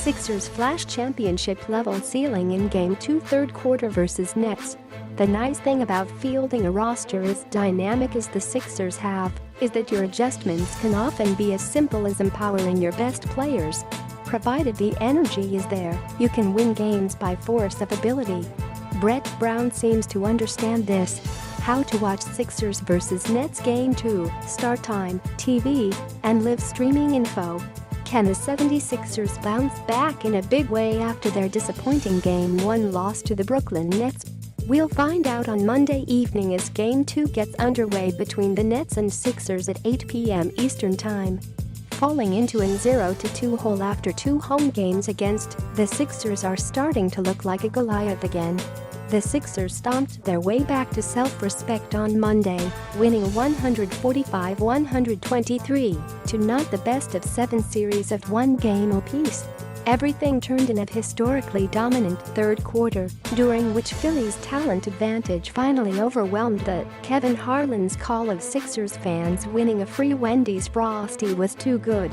Sixers flash championship-level ceiling in Game 2 third quarter versus Nets. The nice thing about fielding a roster as dynamic as the Sixers have is that your adjustments can often be as simple as empowering your best players. Provided the energy is there, you can win games by force of ability. Brett Brown seems to understand this. How to watch Sixers vs Nets Game 2, start time, TV, and live streaming info. Can the 76ers bounce back in a big way after their disappointing Game 1 loss to the Brooklyn Nets? We'll find out on Monday evening as Game 2 gets underway between the Nets and Sixers at 8 p.m. Eastern Time. Falling into a 0-2 hole after 2 home games against the Sixers are starting to look like a Goliath again. The Sixers stomped their way back to self-respect on Monday, winning 145-123 to not the best-of-7 series of 1 game apiece. Everything turned in a historically dominant third quarter, during which Philly's talent advantage finally overwhelmed the Kevin Harlan's call of Sixers fans winning a free Wendy's Frosty was too good.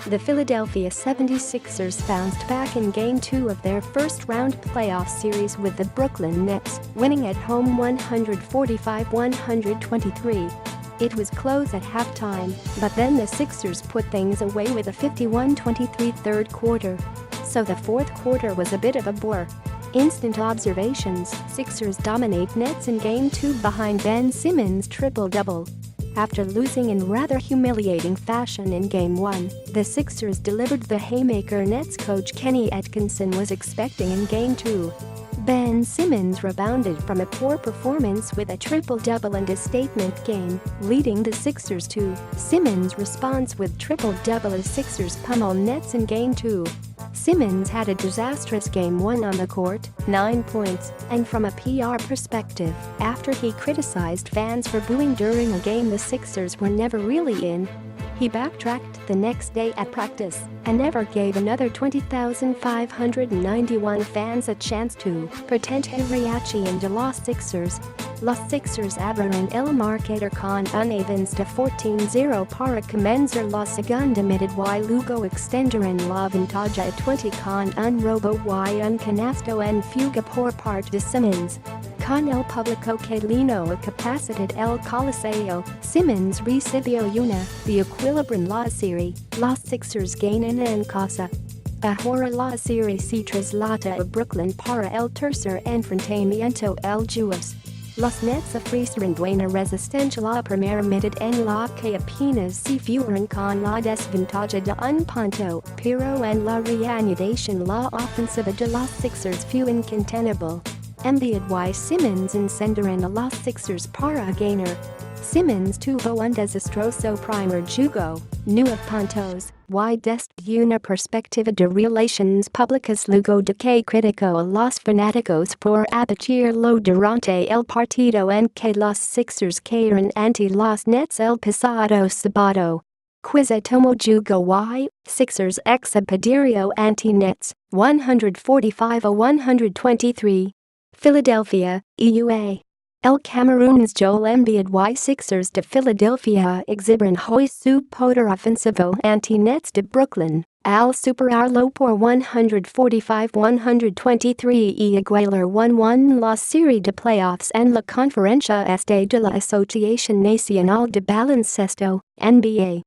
The Philadelphia 76ers bounced back in Game 2 of their first-round playoff series with the Brooklyn Nets, winning at home 145-123. It was close at halftime, but then the Sixers put things away with a 51-23 third quarter. So the fourth quarter was a bit of a bore. Instant observations: Sixers dominate Nets in Game 2 behind Ben Simmons' triple-double. After losing in rather humiliating fashion in Game 1, the Sixers delivered the haymaker Nets coach Kenny Atkinson was expecting in Game 2. Ben Simmons rebounded from a poor performance with a triple-double and a statement game, leading the Sixers to Simmons' response with triple-double as Sixers pummel Nets in Game 2. Simmons had a disastrous Game 1 on the court, 9 points, and from a PR perspective, after he criticized fans for booing during a game the Sixers were never really in, he backtracked the next day at practice and never gave another 20,591 fans a chance to pretend Henriachi and the Los Sixers. Los Sixers abren el marcador con un avance de 14-0 para comenzar la segunda mitad y luego extender la ventaja a 20 con un robo y un canasto en fuga por parte de Simmons. Con el público que lino a capacidad el Coliseo, Simmons recibió una de equilibran la serie. Los Sixers ganan en casa. Ahora la serie se traslada a Brooklyn para el tercer enfrentamiento el jueves. Los Nets ofrecieron buena resistencia la primera mitad en la que apenas se fueron con la desventaja de un punto, pero en la reanudación la ofensiva de los Sixers fue incontenible. Enviad y Simmons encenderon a los Sixers para ganar. Simmons tuvo un desastroso primer juego, 9 puntos, y desde una perspectiva de relaciones públicas luego de que criticó a los fanáticos por abatirlo durante el partido en que los Sixers cayeron ante los Nets el pasado sábado. Quiza tomo jugo y Sixers exhibirio ante Nets, 145-123. Philadelphia, EUA. El Cameroon's Joel Embiid y Sixers de Philadelphia exhibieron hoy su poder ofensivo ante Nets de Brooklyn, al superarlo por 145-123 y igualar 1-1 la serie de playoffs en la Conferencia Este de la Asociación Nacional de Baloncesto, NBA.